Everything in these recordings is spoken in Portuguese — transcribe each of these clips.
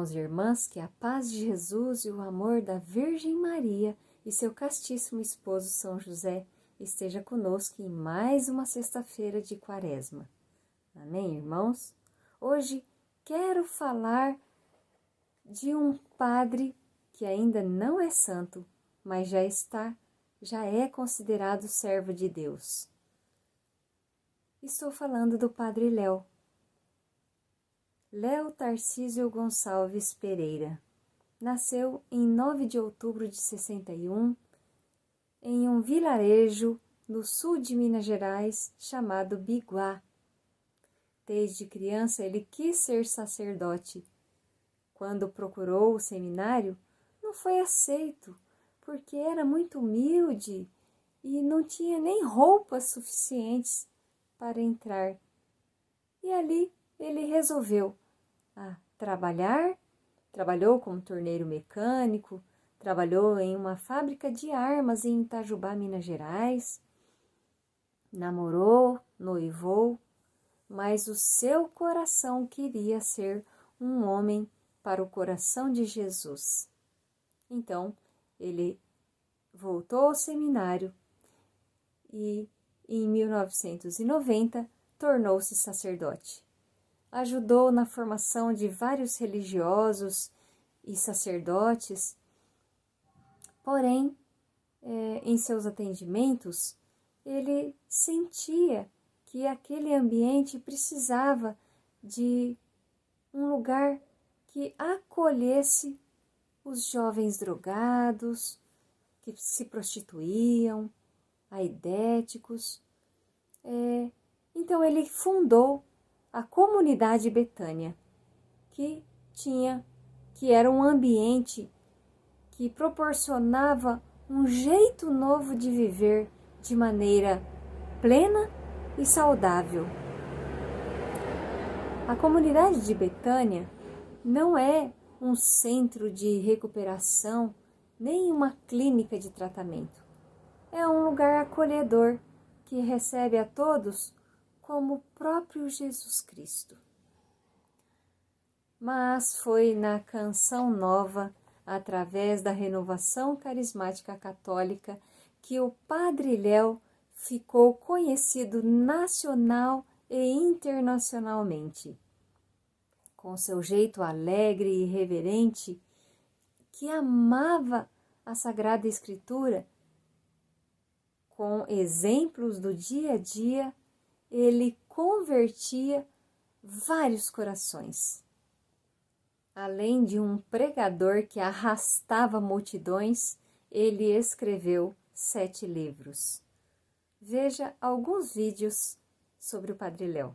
Irmãos e irmãs, que a paz de Jesus e o amor da Virgem Maria e seu castíssimo esposo São José esteja conosco em mais uma sexta-feira de Quaresma. Amém, irmãos? Hoje quero falar de um padre que ainda não é santo, mas já é considerado servo de Deus. Estou falando do Padre Léo. Léo Tarcísio Gonçalves Pereira nasceu em 9 de outubro de 61 em um vilarejo no sul de Minas Gerais chamado Biguá. Desde criança ele quis ser sacerdote. Quando procurou o seminário, não foi aceito, porque era muito humilde e não tinha nem roupas suficientes para entrar. E ali ele resolveu trabalhou como torneiro mecânico, trabalhou em uma fábrica de armas em Itajubá, Minas Gerais, namorou, noivou, mas o seu coração queria ser um homem para o coração de Jesus. Então, ele voltou ao seminário e, em 1990, tornou-se sacerdote. Ajudou na formação de vários religiosos e sacerdotes, porém, em seus atendimentos, ele sentia que aquele ambiente precisava de um lugar que acolhesse os jovens drogados, que se prostituíam, aidéticos. Então ele fundou a comunidade Betânia, que era um ambiente que proporcionava um jeito novo de viver de maneira plena e saudável. A comunidade de Betânia não é um centro de recuperação, nem uma clínica de tratamento. É um lugar acolhedor que recebe a todos como o próprio Jesus Cristo. Mas foi na Canção Nova, através da renovação carismática católica, que o Padre Léo ficou conhecido nacional e internacionalmente. Com seu jeito alegre e irreverente, que amava a Sagrada Escritura, com exemplos do dia a dia, ele convertia vários corações. Além de um pregador que arrastava multidões, ele escreveu 7 livros. Veja alguns vídeos sobre o Padre Léo.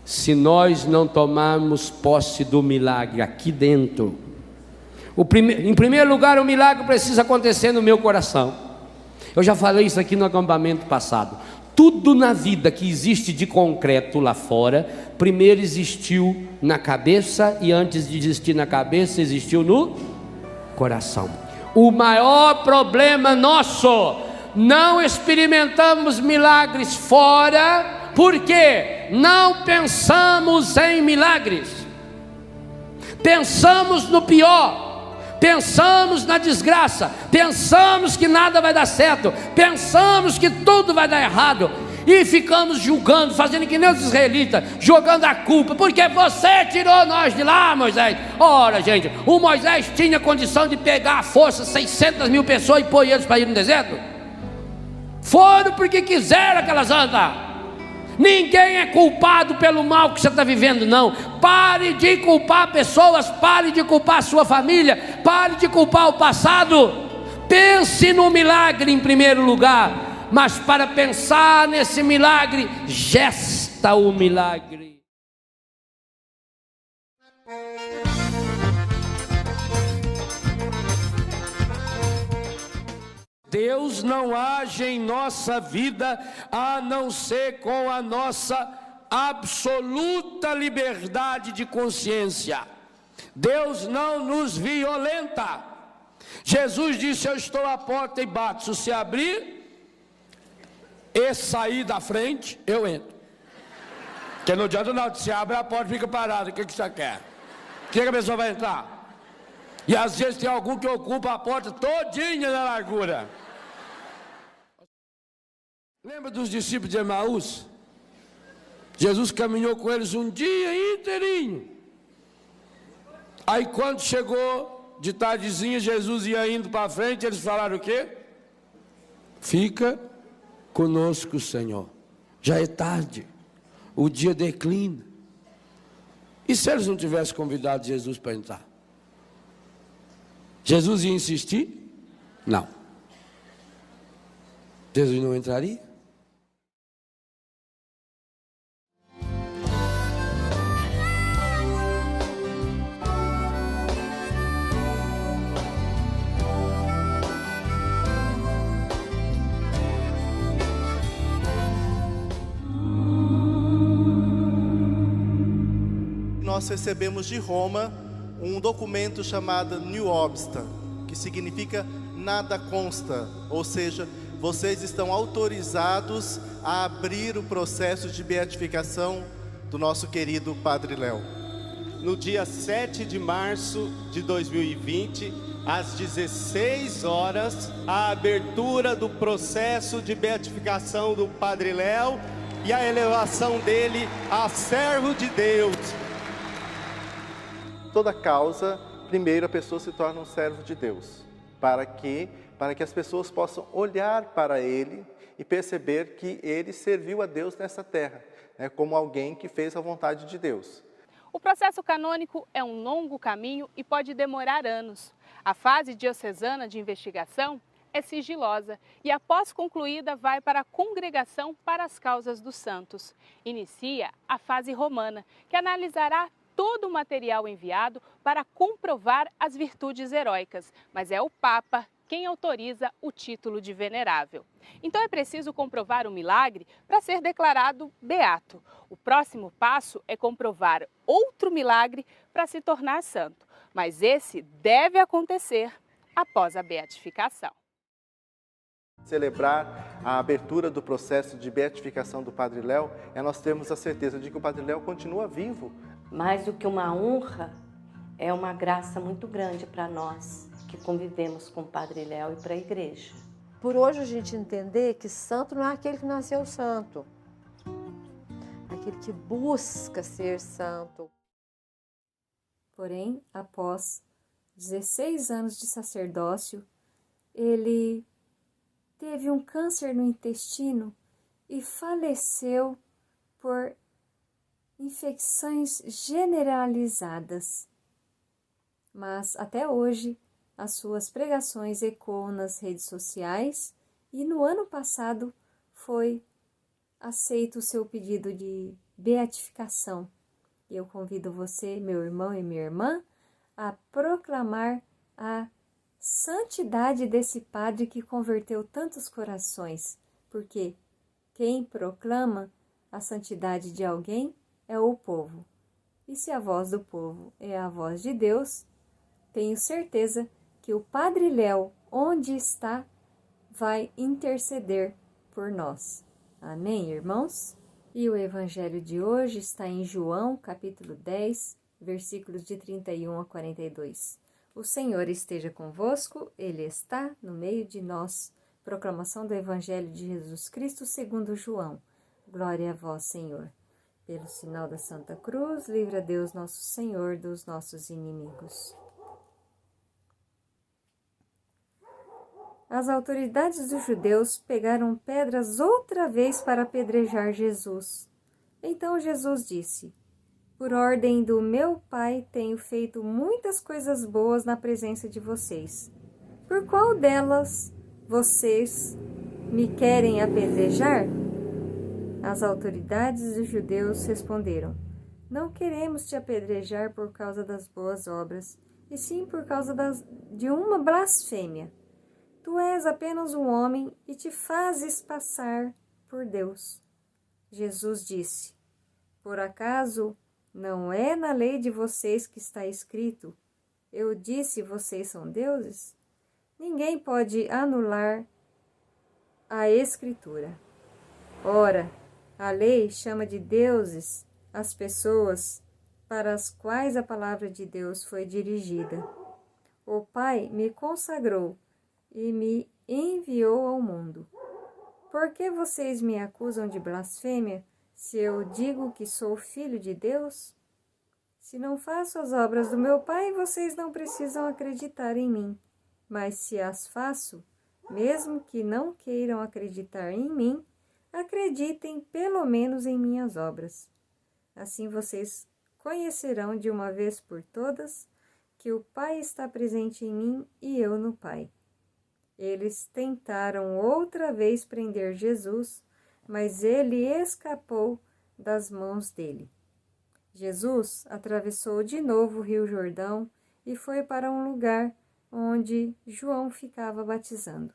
Se nós não tomarmos posse do milagre aqui dentro, em primeiro lugar, o milagre precisa acontecer no meu coração. Eu já falei isso aqui no acampamento passado. Tudo na vida que existe de concreto lá fora, primeiro existiu na cabeça, e antes de existir na cabeça, existiu no coração. O maior problema nosso, não experimentamos milagres fora, porque não pensamos em milagres, pensamos no pior, pensamos na desgraça, pensamos que nada vai dar certo, pensamos que tudo vai dar errado, e ficamos julgando, fazendo que nem os israelitas, jogando a culpa, porque você tirou nós de lá, Moisés. Ora, gente, o Moisés tinha condição de pegar à força 600 mil pessoas e pôr eles para ir no deserto? Foram porque quiseram aquelas andas. Ninguém é culpado pelo mal que você está vivendo, não. Pare de culpar pessoas, pare de culpar a sua família, pare de culpar o passado. Pense no milagre em primeiro lugar, mas para pensar nesse milagre, gesta o milagre. Deus não age em nossa vida a não ser com a nossa absoluta liberdade de consciência. Deus não nos violenta. Jesus disse: eu estou à porta e bato. Se você abrir e sair da frente, eu entro. Porque não adianta não, se abre a porta e fica parado. O que você quer? Que a pessoa vai entrar? E às vezes tem algum que ocupa a porta todinha na largura. Lembra dos discípulos de Emaús? Jesus caminhou com eles um dia inteirinho. Aí quando chegou de tardezinha, Jesus ia indo para frente, eles falaram o quê? Fica conosco, Senhor. Já é tarde, o dia declina. E se eles não tivessem convidado Jesus para entrar? Jesus ia insistir? Não. Jesus não entraria? Nós recebemos de Roma um documento chamado New Obsta, que significa nada consta, ou seja, vocês estão autorizados a abrir o processo de beatificação do nosso querido Padre Léo. No dia 7 de março de 2020, às 16 horas, a abertura do processo de beatificação do Padre Léo e a elevação dele a servo de Deus. Toda causa, primeiro a pessoa se torna um servo de Deus, para que as pessoas possam olhar para ele e perceber que ele serviu a Deus nessa terra, né, como alguém que fez a vontade de Deus. O processo canônico é um longo caminho e pode demorar anos. A fase diocesana de investigação é sigilosa e, após concluída, vai para a Congregação para as Causas dos Santos. Inicia a fase romana, que analisará todo o material enviado para comprovar as virtudes heróicas, mas é o Papa quem autoriza o título de venerável. Então é preciso comprovar o milagre para ser declarado beato. O próximo passo é comprovar outro milagre para se tornar santo, mas esse deve acontecer após a beatificação. Celebrar a abertura do processo de beatificação do Padre Léo é nós termos a certeza de que o Padre Léo continua vivo. Mais do que uma honra, é uma graça muito grande para nós que convivemos com o Padre Léo e para a igreja. Por hoje a gente entender que santo não é aquele que nasceu santo, é aquele que busca ser santo. Porém, após 16 anos de sacerdócio, ele teve um câncer no intestino e faleceu por infecções generalizadas. Mas até hoje as suas pregações ecoam nas redes sociais e no ano passado foi aceito o seu pedido de beatificação. Eu convido você, meu irmão e minha irmã, a proclamar a santidade desse padre que converteu tantos corações, porque quem proclama a santidade de alguém é o povo. E se a voz do povo é a voz de Deus, tenho certeza que o Padre Léo, onde está, vai interceder por nós. Amém, irmãos? E o evangelho de hoje está em João, capítulo 10, versículos de 31 a 42. O Senhor esteja convosco, Ele está no meio de nós. Proclamação do evangelho de Jesus Cristo segundo João. Glória a vós, Senhor. Pelo sinal da Santa Cruz, livra Deus nosso Senhor dos nossos inimigos. As autoridades dos judeus pegaram pedras outra vez para apedrejar Jesus. Então Jesus disse: por ordem do meu Pai tenho feito muitas coisas boas na presença de vocês. Por qual delas vocês me querem apedrejar? As autoridades dos judeus responderam: não queremos te apedrejar por causa das boas obras, e sim por causa de uma blasfêmia. Tu és apenas um homem e te fazes passar por Deus. Jesus disse: Por acaso não é na lei de vocês que está escrito: eu disse, vocês são deuses? Ninguém pode anular a Escritura. Ora, a lei chama de deuses as pessoas para as quais a palavra de Deus foi dirigida. O Pai me consagrou e me enviou ao mundo. Por que vocês me acusam de blasfêmia se eu digo que sou filho de Deus? Se não faço as obras do meu Pai, vocês não precisam acreditar em mim. Mas se as faço, mesmo que não queiram acreditar em mim, acreditem pelo menos em minhas obras. Assim vocês conhecerão de uma vez por todas que o Pai está presente em mim e eu no Pai. Eles tentaram outra vez prender Jesus, mas ele escapou das mãos dele. Jesus atravessou de novo o Rio Jordão e foi para um lugar onde João ficava batizando.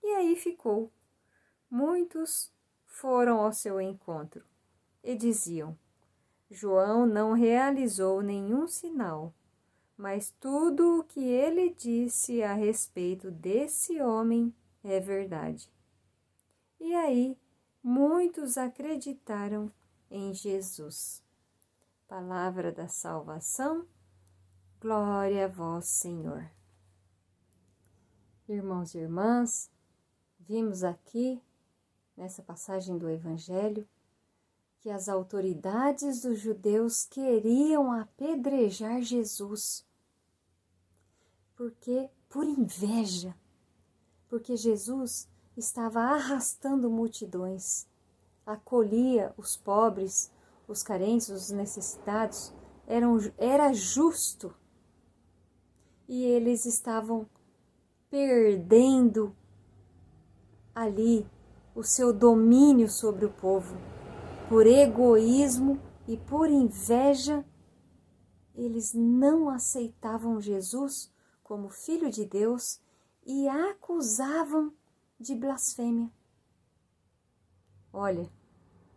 E aí ficou. Muitos foram ao seu encontro e diziam: João não realizou nenhum sinal, mas tudo o que ele disse a respeito desse homem é verdade. E aí muitos acreditaram em Jesus. Palavra da salvação, glória a vós, Senhor. Irmãos e irmãs, vimos aqui, nessa passagem do Evangelho, que as autoridades dos judeus queriam apedrejar Jesus. Por inveja, porque Jesus estava arrastando multidões, acolhia os pobres, os carentes, os necessitados, era justo. E eles estavam perdendo ali o seu domínio sobre o povo. Por egoísmo e por inveja, eles não aceitavam Jesus como Filho de Deus e acusavam de blasfêmia. Olha,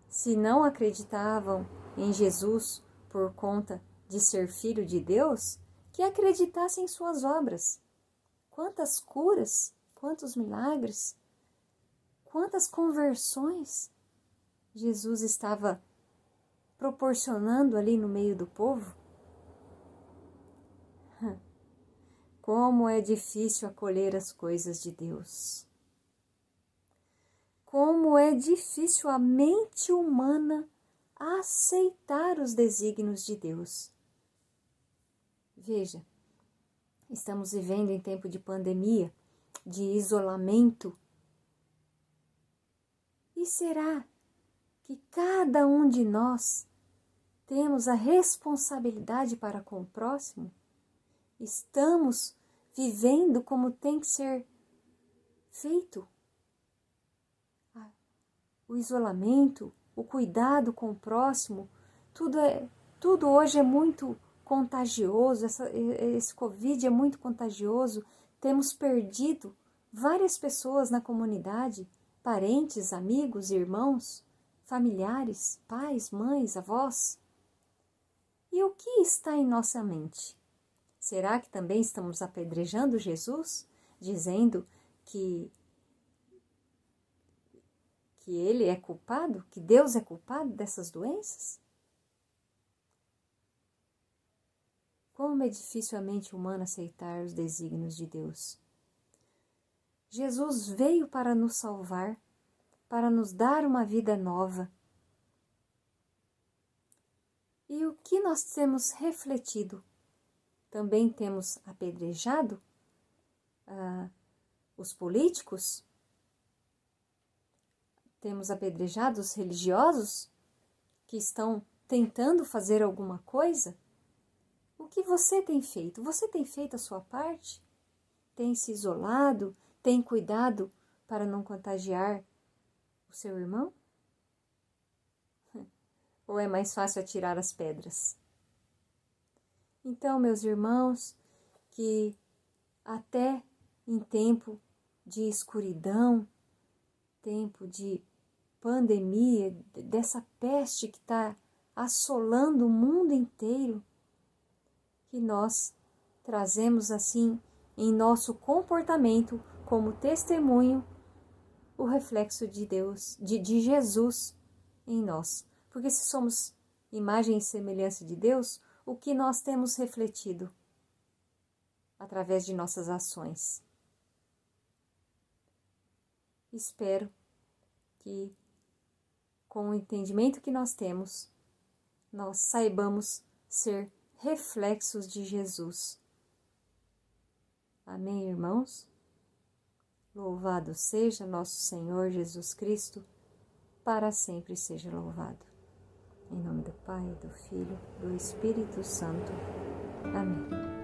se não acreditavam em Jesus por conta de ser Filho de Deus, que acreditassem em suas obras. Quantas curas, quantos milagres, quantas conversões Jesus estava proporcionando ali no meio do povo. Como é difícil acolher as coisas de Deus. Como é difícil a mente humana aceitar os desígnios de Deus. Veja, estamos vivendo em tempo de pandemia, de isolamento. E será que cada um de nós temos a responsabilidade para com o próximo? Estamos vivendo como tem que ser feito? O isolamento, o cuidado com o próximo, tudo hoje é muito contagioso, esse Covid é muito contagioso. Temos perdido várias pessoas na comunidade, parentes, amigos, irmãos, familiares, pais, mães, avós. E o que está em nossa mente? Será que também estamos apedrejando Jesus, dizendo que ele é culpado, que Deus é culpado dessas doenças? Como é difícil a mente humana aceitar os desígnios de Deus. Jesus veio para nos salvar, para nos dar uma vida nova. E o que nós temos refletido? Também temos apedrejado os políticos? Temos apedrejado os religiosos que estão tentando fazer alguma coisa? O que você tem feito? Você tem feito a sua parte? Tem se isolado? Tem cuidado para não contagiar o seu irmão? Ou é mais fácil atirar as pedras? Então, meus irmãos, que até em tempo de escuridão, tempo de pandemia, dessa peste que está assolando o mundo inteiro, que nós trazemos assim em nosso comportamento como testemunho o reflexo de Deus, de Jesus em nós. Porque se somos imagem e semelhança de Deus, o que nós temos refletido através de nossas ações. Espero que, com o entendimento que nós temos, nós saibamos ser reflexos de Jesus. Amém, irmãos? Louvado seja nosso Senhor Jesus Cristo, para sempre seja louvado. Em nome do Pai, do Filho, do Espírito Santo. Amém.